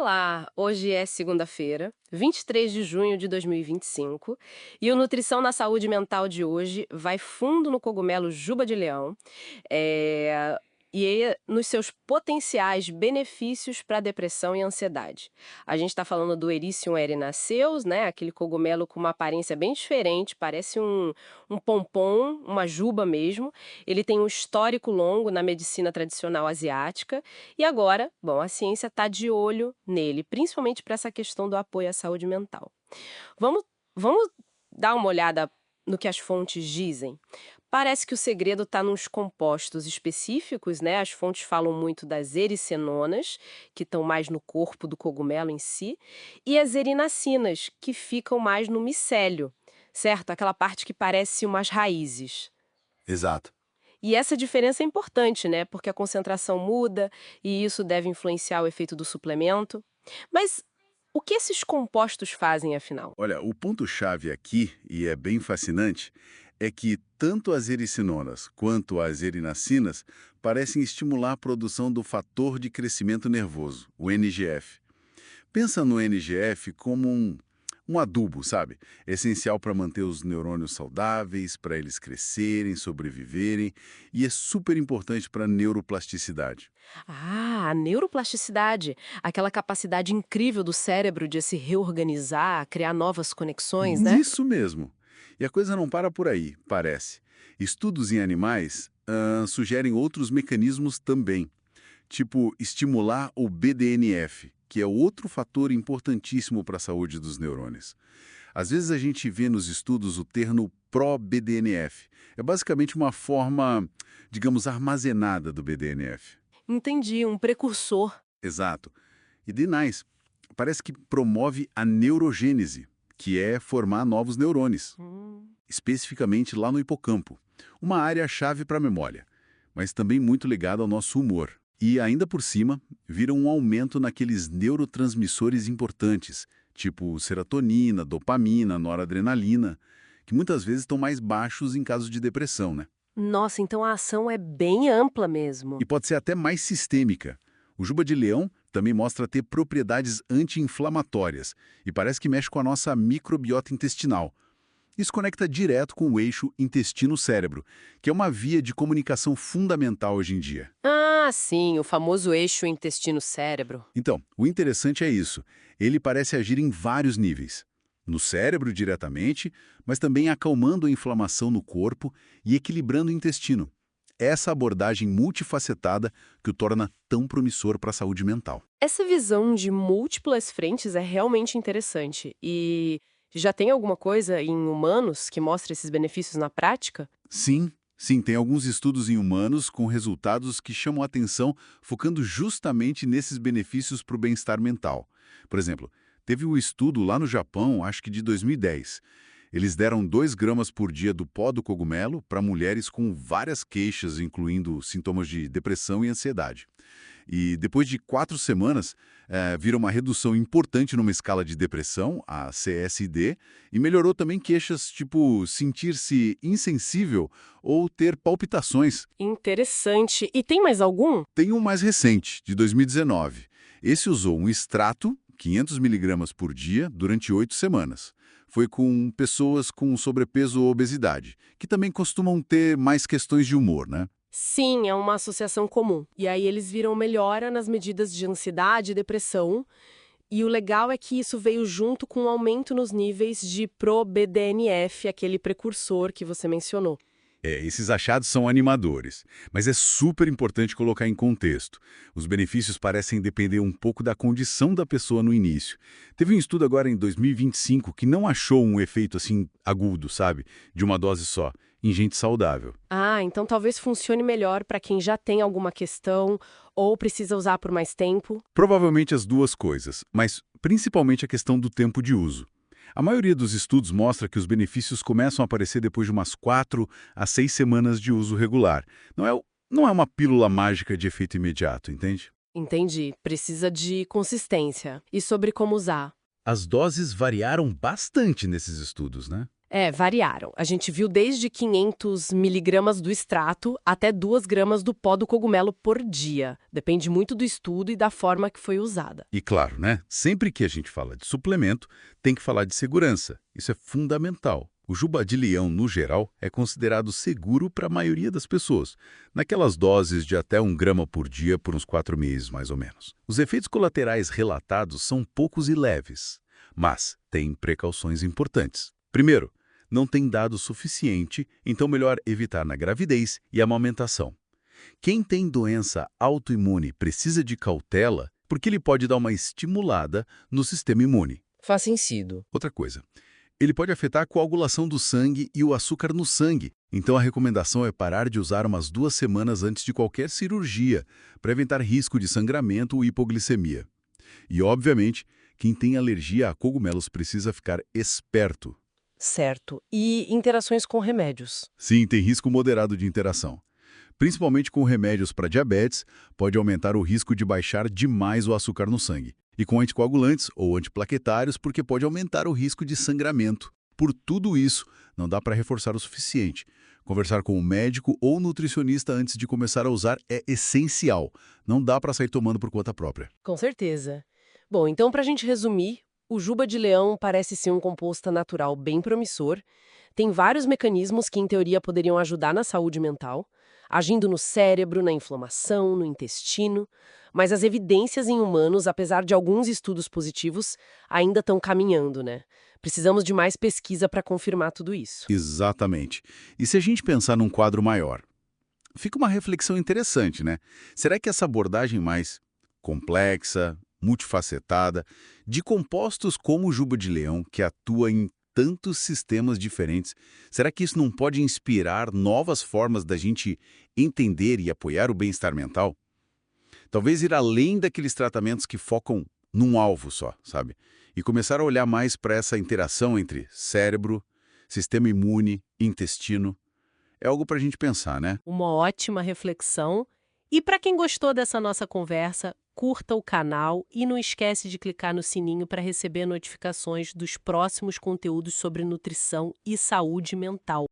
Olá, hoje é segunda-feira, 23 de junho de 2025, e o Nutrição na Saúde Mental de hoje vai fundo no cogumelo juba de leão, eh, nos seus potenciais benefícios para depressão e ansiedade. A gente está falando do Ericium erinaceus, né? Aquele cogumelo com uma aparência bem diferente, parece um pompom, uma juba mesmo. Ele tem um histórico longo na medicina tradicional asiática e agora, bom, a ciência está de olho nele, principalmente para essa questão do apoio à saúde mental. Vamos, vamos dar uma olhada no que as fontes dizem? Parece que o segredo está nos compostos específicos, né? As fontes falam muito das ericenonas, que estão mais no corpo do cogumelo em si, e as erinacinas, que ficam mais no micélio, certo? Aquela parte que parece umas raízes. Exato. E essa diferença é importante, né? Porque a concentração muda e isso deve influenciar o efeito do suplemento. Mas o que esses compostos fazem, afinal? Olha, o ponto-chave aqui, e é bem fascinante, é que tanto as ericinonas quanto as erinacinas parecem estimular a produção do fator de crescimento nervoso, o NGF. Pensa no NGF como um adubo, sabe? Essencial para manter os neurônios saudáveis, para eles crescerem, sobreviverem, e é super importante para a neuroplasticidade. Ah, a neuroplasticidade, aquela capacidade incrível do cérebro de se reorganizar, criar novas conexões, né? Isso mesmo. E a coisa não para por aí, parece. Estudos em animais sugerem outros mecanismos também, tipo estimular o BDNF, que é outro fator importantíssimo para a saúde dos neurônios. Às vezes a gente vê nos estudos o termo pró-BDNF. É basicamente uma forma, digamos, armazenada do BDNF. Entendi, um precursor. Exato. E D-Nice parece que promove a neurogênese, que é formar novos neurônios, Hum. especificamente lá no hipocampo, uma área-chave para a memória, mas também muito ligada ao nosso humor. E ainda por cima, viram um aumento naqueles neurotransmissores importantes, tipo serotonina, dopamina, noradrenalina, que muitas vezes estão mais baixos em casos de depressão, né? Nossa, então a ação é bem ampla E mesmo. pode ser até mais sistêmica. O juba de leão também mostra ter propriedades anti-inflamatórias e parece que mexe com a nossa microbiota intestinal. Isso conecta direto com o eixo intestino-cérebro, que é uma via de comunicação fundamental hoje em dia. Ah, sim, o famoso eixo intestino-cérebro. Então, o interessante é isso. Ele parece agir em vários níveis. No cérebro diretamente, mas também acalmando a inflamação no corpo e equilibrando o intestino. Essa abordagem multifacetada que o torna tão promissor para a saúde mental. Essa visão de múltiplas frentes é realmente interessante. E já tem alguma coisa em humanos que mostra esses benefícios na prática? Sim, sim, tem alguns estudos em humanos com resultados que chamam a atenção, focando justamente nesses benefícios para o bem-estar mental. Por exemplo, teve um estudo lá no Japão, acho que de 2010. Eles deram 2 gramas por dia do pó do cogumelo para mulheres com várias queixas, incluindo sintomas de depressão e ansiedade. E depois de 4 semanas, viram uma redução importante numa escala de depressão, a CSD, e melhorou também queixas tipo sentir-se insensível ou ter palpitações. Interessante. E tem mais algum? Tem um mais recente, de 2019. Esse usou um extrato, 500 miligramas por dia, durante 8 semanas. Foi com pessoas com sobrepeso ou obesidade, que também costumam ter mais questões de humor, né? Sim, é uma associação comum. E aí eles viram melhora nas medidas de ansiedade e depressão. E o legal é que isso veio junto com um aumento nos níveis de pro-BDNF, aquele precursor que você mencionou. Esses achados são animadores, mas é super importante colocar em contexto. Os benefícios parecem depender um pouco da condição da pessoa no início. Teve um estudo agora em 2025 que não achou um efeito assim agudo, sabe? De uma dose só, em gente saudável. Ah, então talvez funcione melhor para quem já tem alguma questão ou precisa usar por mais tempo. Provavelmente as duas coisas, mas principalmente a questão do tempo de uso. A maioria dos estudos mostra que os benefícios começam a aparecer depois de umas 4 a 6 semanas de uso regular. Não é uma pílula mágica de efeito imediato, entende? Entendi. Precisa de consistência. E sobre como usar? As doses variaram bastante nesses estudos, né? Variaram. A gente viu desde 500 miligramas do extrato até 2 gramas do pó do cogumelo por dia. Depende muito do estudo e da forma que foi usada. E claro, né? Sempre que a gente fala de suplemento, tem que falar de segurança. Isso é fundamental. O juba de leão, no geral, é considerado seguro para a maioria das pessoas, naquelas doses de até 1 grama por dia por uns 4 meses, mais ou menos. Os efeitos colaterais relatados são poucos e leves, mas têm precauções importantes. Primeiro, não tem dado suficiente, então melhor evitar na gravidez e amamentação. Quem tem doença autoimune precisa de cautela porque ele pode dar uma estimulada no sistema imune. Faz sentido. Outra coisa, ele pode afetar a coagulação do sangue e o açúcar no sangue. Então a recomendação é parar de usar umas 2 semanas antes de qualquer cirurgia, para evitar risco de sangramento ou hipoglicemia. E, obviamente, quem tem alergia a cogumelos precisa ficar esperto. Certo. E interações com remédios? Sim, tem risco moderado de interação. Principalmente com remédios para diabetes, pode aumentar o risco de baixar demais o açúcar no sangue. E com anticoagulantes ou antiplaquetários, porque pode aumentar o risco de sangramento. Por tudo isso, não dá para reforçar o suficiente. Conversar com um médico ou nutricionista antes de começar a usar é essencial. Não dá para sair tomando por conta própria. Com certeza. Bom, então, para a gente resumir, o juba de leão parece ser um composto natural bem promissor. Tem vários mecanismos que, em teoria, poderiam ajudar na saúde mental, agindo no cérebro, na inflamação, no intestino. Mas as evidências em humanos, apesar de alguns estudos positivos, ainda estão caminhando, né? Precisamos de mais pesquisa para confirmar tudo isso. Exatamente. E se a gente pensar num quadro maior? Fica uma reflexão interessante, né? Será que essa abordagem mais complexa, multifacetada, de compostos como o juba de leão, que atua em tantos sistemas diferentes, será que isso não pode inspirar novas formas da gente entender e apoiar o bem-estar mental? Talvez ir além daqueles tratamentos que focam num alvo só, sabe? E começar a olhar mais para essa interação entre cérebro, sistema imune, intestino. É algo para a gente pensar, né? Uma ótima reflexão. E para quem gostou dessa nossa conversa, curta o canal e não esquece de clicar no sininho para receber notificações dos próximos conteúdos sobre nutrição e saúde mental.